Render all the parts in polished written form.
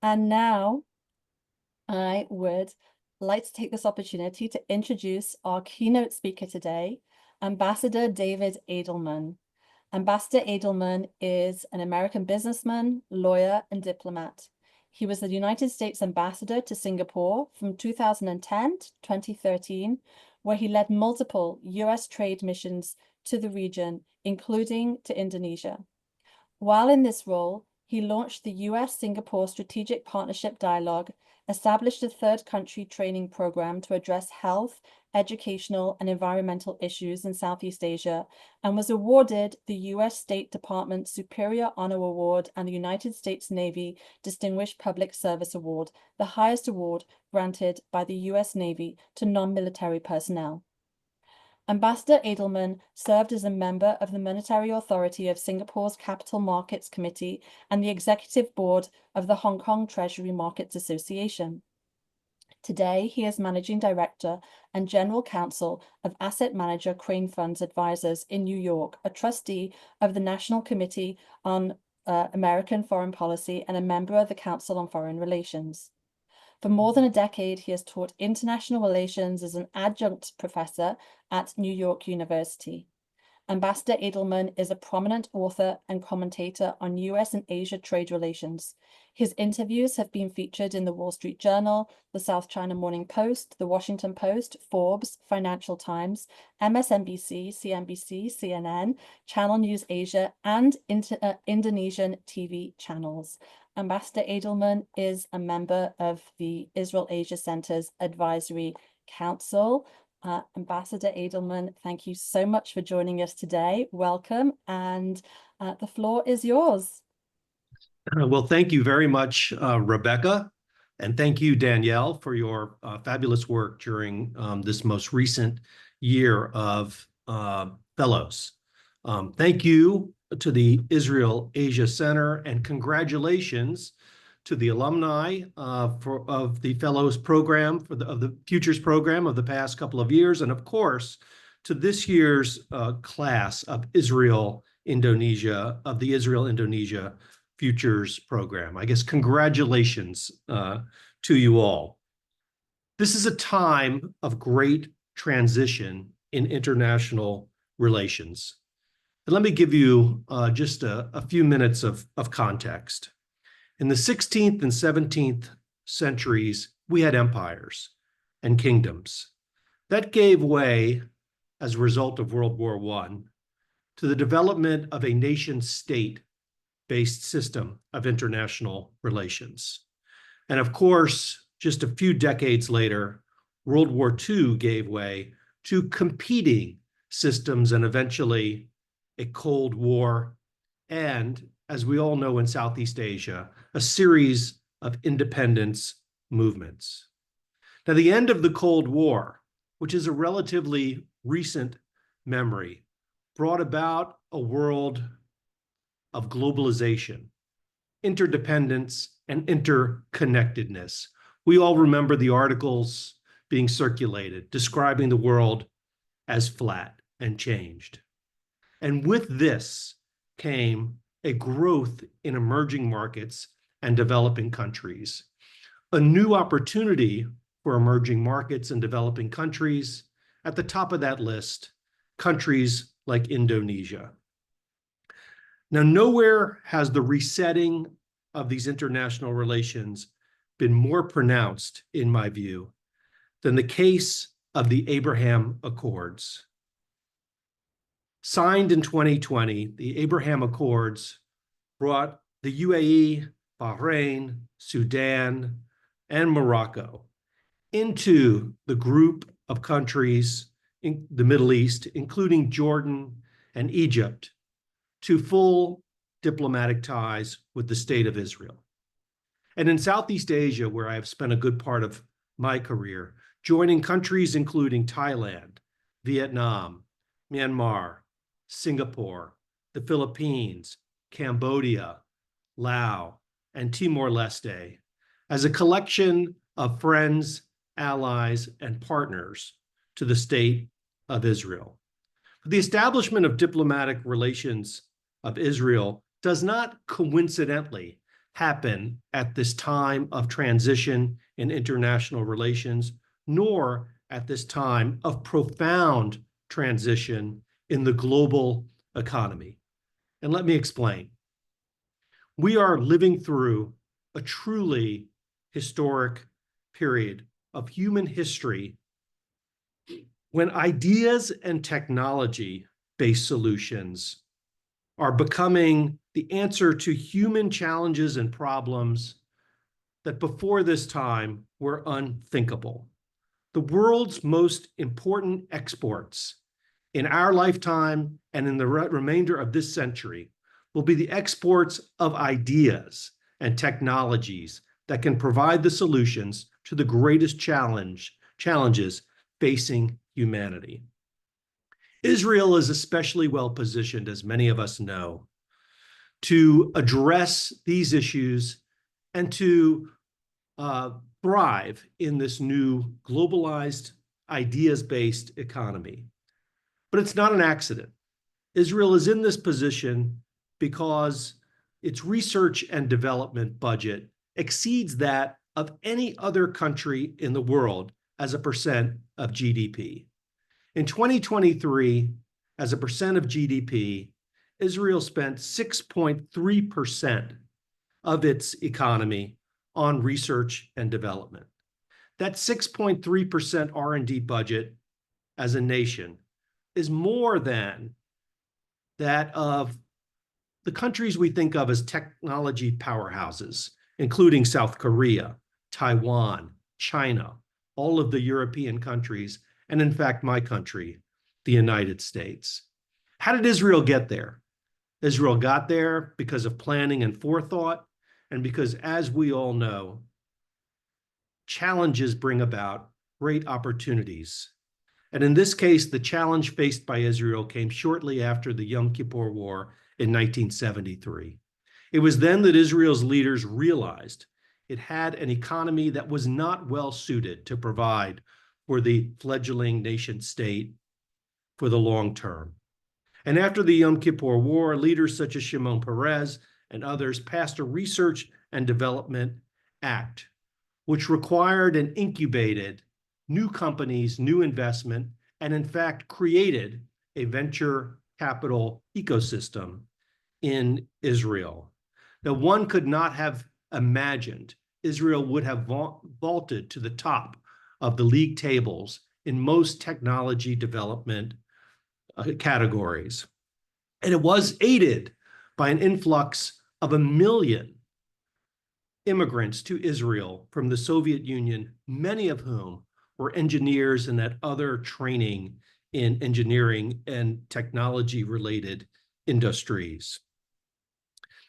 And now I would like to take this opportunity to introduce our keynote speaker today, Ambassador David Adelman. Ambassador Adelman is an American businessman, lawyer, and diplomat. He was the United States ambassador to Singapore from 2010 to 2013, where he led multiple US trade missions to the region, including to Indonesia. While in this role, he launched the US-Singapore Strategic Partnership Dialogue, established a third country training program to address health, educational, and environmental issues in Southeast Asia, and was awarded the US State Department Superior Honor Award and the United States Navy Distinguished Public Service Award, the highest award granted by the US Navy to non-military personnel. Ambassador Adelman served as a member of the Monetary Authority of Singapore's Capital Markets Committee and the executive board of the Hong Kong Treasury Markets Association. Today, he is Managing Director and General Counsel of asset manager Crane Funds Advisors in New York, a trustee of the National Committee on American Foreign Policy, and a member of the Council on Foreign Relations. For more than a decade, he has taught international relations as an adjunct professor at New York University. Ambassador Adelman is a prominent author and commentator on US and Asia trade relations. His interviews have been featured in the Wall Street Journal, the South China Morning Post, the Washington Post, Forbes, Financial Times, MSNBC, CNBC, CNN, Channel News Asia, and Indonesian TV channels. Ambassador Adelman is a member of the Israel-Asia Center's Advisory Council. Ambassador Adelman, thank you so much for joining us today. Welcome, and the floor is yours. Well, thank you very much, Rebecca, and thank you, Danielle, for your fabulous work during this most recent year of fellows. Thank you to the Israel-Asia Center, and congratulations to the alumni of the Fellows Program, of the Futures Program of the past couple of years, and of course, to this year's class of the Israel-Indonesia Futures Program. I guess congratulations to you all. This is a time of great transition in international relations. And let me give you just a few minutes of context. In the 16th and 17th centuries, we had empires and kingdoms. That gave way, as a result of World War I, to the development of a nation-state-based system of international relations. And of course, just a few decades later, World War II gave way to competing systems and eventually a Cold War, and, as we all know in Southeast Asia, a series of independence movements. Now, the end of the Cold War, which is a relatively recent memory, brought about a world of globalization, interdependence, and interconnectedness. We all remember the articles being circulated describing the world as flat and changed. And with this came a growth in emerging markets and developing countries, a new opportunity for emerging markets and developing countries. At the top of that list, countries like Indonesia. Now, nowhere has the resetting of these international relations been more pronounced, in my view, than the case of the Abraham Accords. Signed in 2020, the Abraham Accords brought the UAE, Bahrain, Sudan, and Morocco into the group of countries in the Middle East, including Jordan and Egypt, to full diplomatic ties with the State of Israel. And in Southeast Asia, where I have spent a good part of my career, joining countries including Thailand, Vietnam, Myanmar, Singapore, the Philippines, Cambodia, Laos, and Timor-Leste, as a collection of friends, allies, and partners to the State of Israel. The establishment of diplomatic relations of Israel does not coincidentally happen at this time of transition in international relations, nor at this time of profound transition in the global economy. And let me explain. We are living through a truly historic period of human history when ideas and technology-based solutions are becoming the answer to human challenges and problems that before this time were unthinkable. The world's most important exports in our lifetime and in the remainder of this century will be the exports of ideas and technologies that can provide the solutions to the greatest challenges facing humanity. Israel is especially well positioned, as many of us know, to address these issues and to thrive in this new globalized, ideas-based economy. But it's not an accident. Israel is in this position because its research and development budget exceeds that of any other country in the world as a percent of GDP. In 2023, as a percent of GDP, Israel spent 6.3% of its economy on research and development. That 6.3% R&D budget as a nation is more than that of the countries we think of as technology powerhouses, including South Korea, Taiwan, China, all of the European countries, and in fact, my country, the United States. How did Israel get there? Israel got there because of planning and forethought, and because, as we all know, challenges bring about great opportunities. And in this case, the challenge faced by Israel came shortly after the Yom Kippur War in 1973. It was then that Israel's leaders realized it had an economy that was not well suited to provide for the fledgling nation state for the long term. And after the Yom Kippur War, leaders such as Shimon Peres and others passed a Research and Development Act, which required and incubated new companies, new investment, and in fact created a venture capital ecosystem in Israel. Now, one could not have imagined Israel would have vaulted to the top of the league tables in most technology development categories. And it was aided by an influx of 1 million immigrants to Israel from the Soviet Union, many of whom were engineers and had other training in engineering and technology-related industries.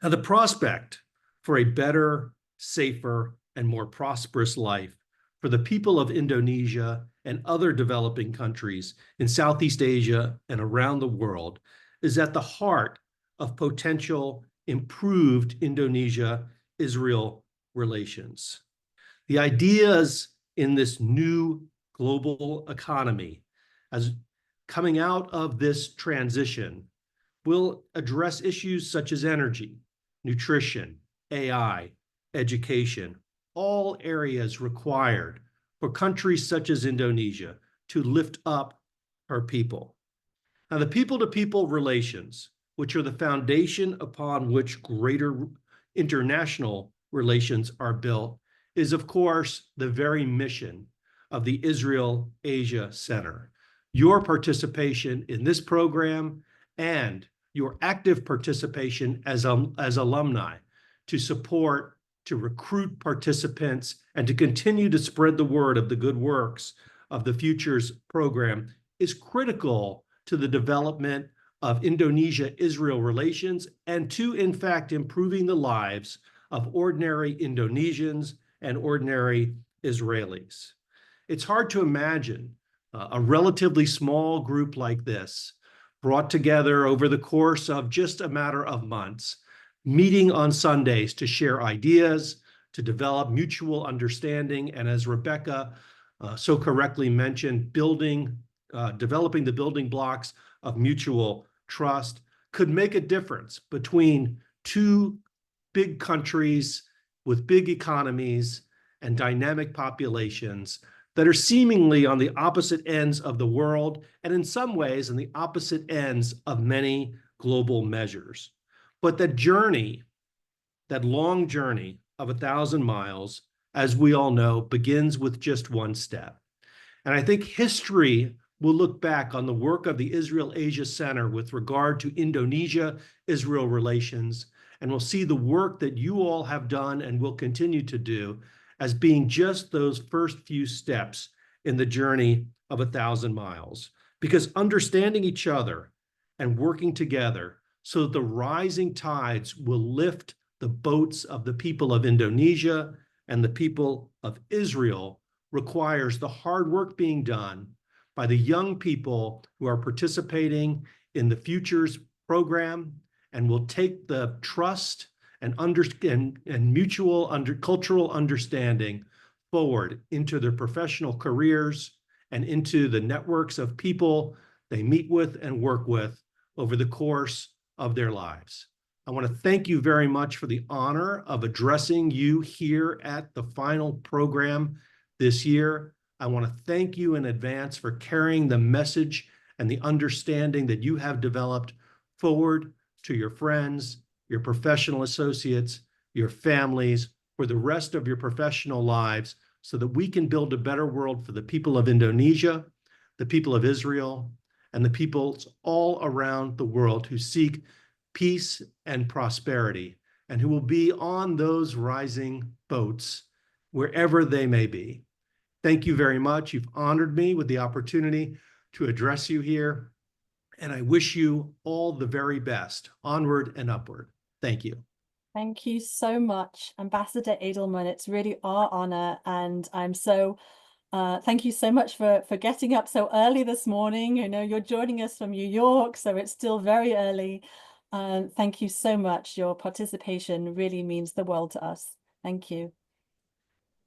Now, the prospect for a better, safer, and more prosperous life for the people of Indonesia and other developing countries in Southeast Asia and around the world is at the heart of potential improved Indonesia-Israel relations. The ideas in this new global economy, as coming out of this transition, will address issues such as energy, nutrition, AI, education, all areas required for countries such as Indonesia to lift up her people. Now, the people-to-people relations, which are the foundation upon which greater international relations are built, is, of course, the very mission of the Israel-Asia Center. Your participation in this program and your active participation as alumni to support, to recruit participants, and to continue to spread the word of the good works of the Futures program is critical to the development of Indonesia-Israel relations and to, in fact, improving the lives of ordinary Indonesians and ordinary Israelis. It's hard to imagine a relatively small group like this brought together over the course of just a matter of months, meeting on Sundays to share ideas, to develop mutual understanding, and as Rebecca so correctly mentioned, developing the building blocks of mutual trust could make a difference between two big countries with big economies and dynamic populations that are seemingly on the opposite ends of the world, and in some ways on the opposite ends of many global measures. But that journey, that long journey of 1,000 miles, as we all know, begins with just one step. And I think history will look back on the work of the Israel-Asia Center with regard to Indonesia-Israel relations, and we'll see the work that you all have done and will continue to do as being just those first few steps in the journey of 1,000 miles. Because understanding each other and working together so that the rising tides will lift the boats of the people of Indonesia and the people of Israel requires the hard work being done by the young people who are participating in the Futures program and will take the trust and mutual cultural understanding forward into their professional careers and into the networks of people they meet with and work with over the course of their lives. I want to thank you very much for the honor of addressing you here at the final program this year. I want to thank you in advance for carrying the message and the understanding that you have developed forward to your friends, your professional associates, your families, for the rest of your professional lives, so that we can build a better world for the people of Indonesia, the people of Israel, and the peoples all around the world who seek peace and prosperity, and who will be on those rising boats wherever they may be. Thank you very much. You've honored me with the opportunity to address you here, and I wish you all the very best, onward and upward. Thank you. Thank you so much, Ambassador Adelman. It's really our honor, and I'm so thank you so much for getting up so early this morning. I know you're joining us from New York, so it's still very early. Thank you so much. Your participation really means the world to us. Thank you.